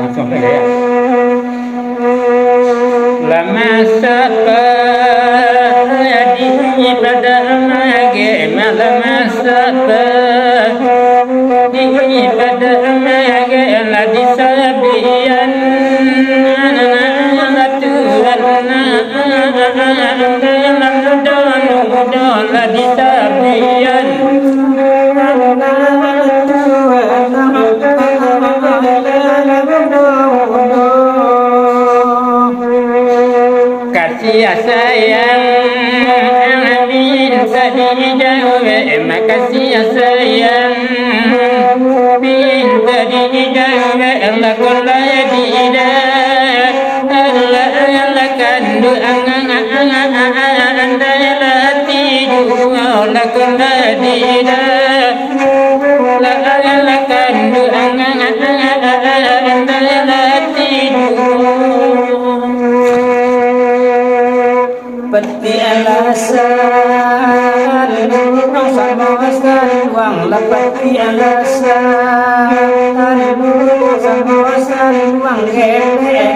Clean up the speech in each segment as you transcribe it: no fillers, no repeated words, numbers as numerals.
Langsung saja ya. Lama sapa di pada mage lama sapa di pada mage la disabian la tuan la disabian kasih sayang minta dijawab makasih sayang minta dijawab Allah kala tidak Allah kandu anda lati Allah kala tidak Allah kandu anda lati peti alasan sama uang lepeti alasan sama uang gede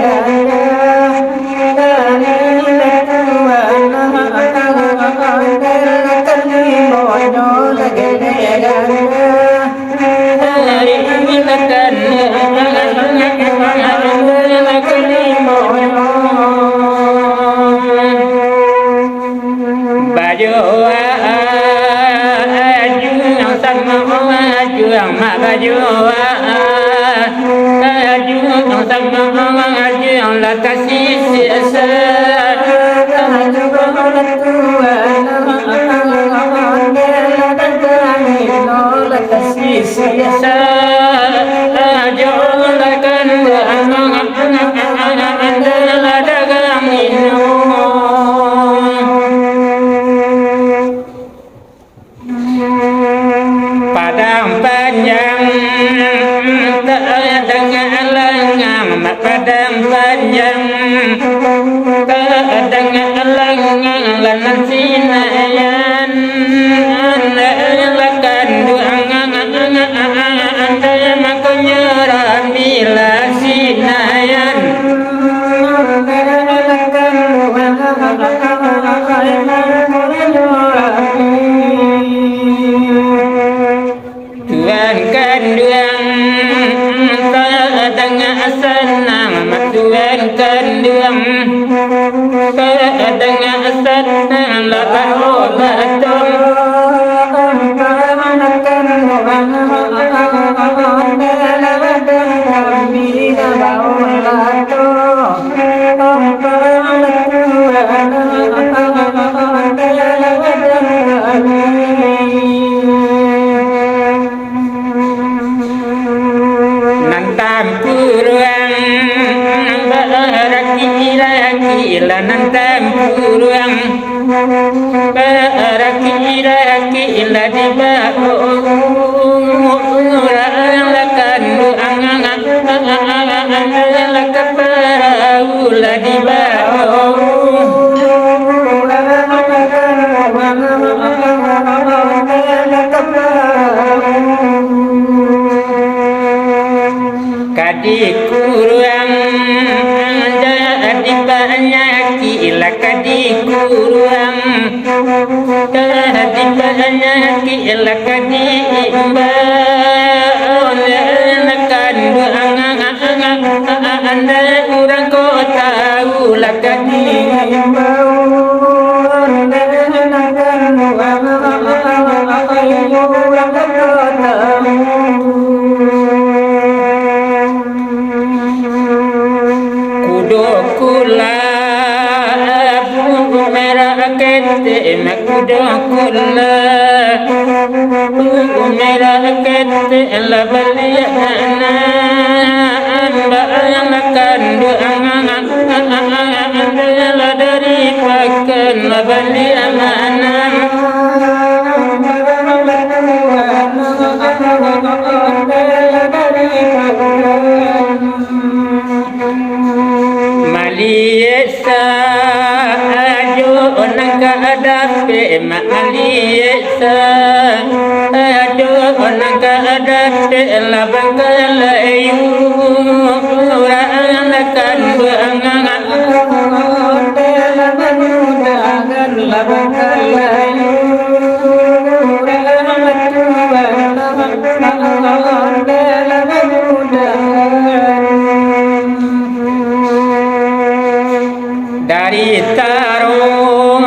padang panjang dengan lengang padang panjang dengan lengang lan sinayan lakan duangan anda makanya ramila sinayan Tuhan kanduang tengah senang Tuhan kanduang tengah senang lakan obatong nantam puruang baraki-raki ila di bau lakan angan lakan bau la di bau kadik kuruang ila kadikuruang kadibanyaki ila kadimba oleh kandu anda orang kota ula kadimba kudokula kuda kulla la baliana bayangkan doangan la dari pakan la baliana Maliyesa ajo onanga adape maliyesa ajo onanga adape labangala ayu urana kan bangangan labangala ayu dari taro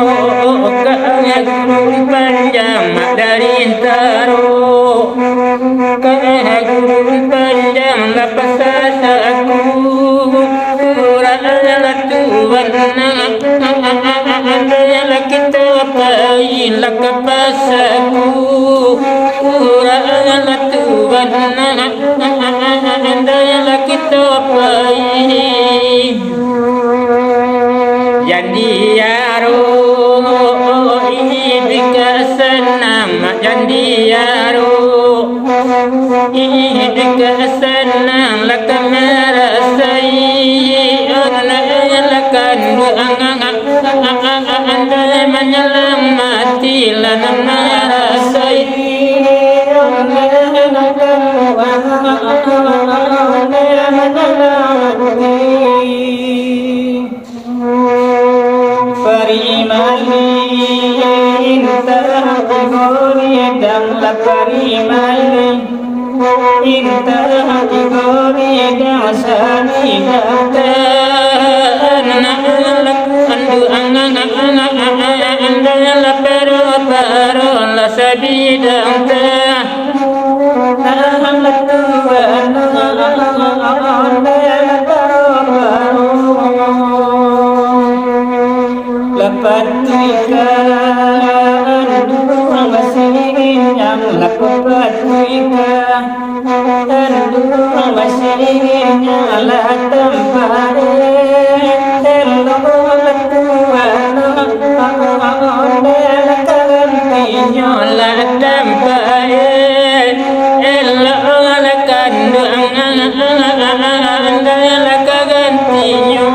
ke guru panjang dari taro ke guru panjang lepas aku rana tuan anda kita pain lepas aku rana tuan anda kita pain jadi yaro ini dikasenam jadi yaro ini dikasenam lakamera sai lakan anda menyelam mati lanamera sai Parimalin terhati dan la parimalin terhati dan sani dan andu anda la pero la sabidang Lapatuika andu masirin yang lapatuika andu masirin yang latambare terlalu latuan lakagantinya latambare ella lakandu anda lakagantinya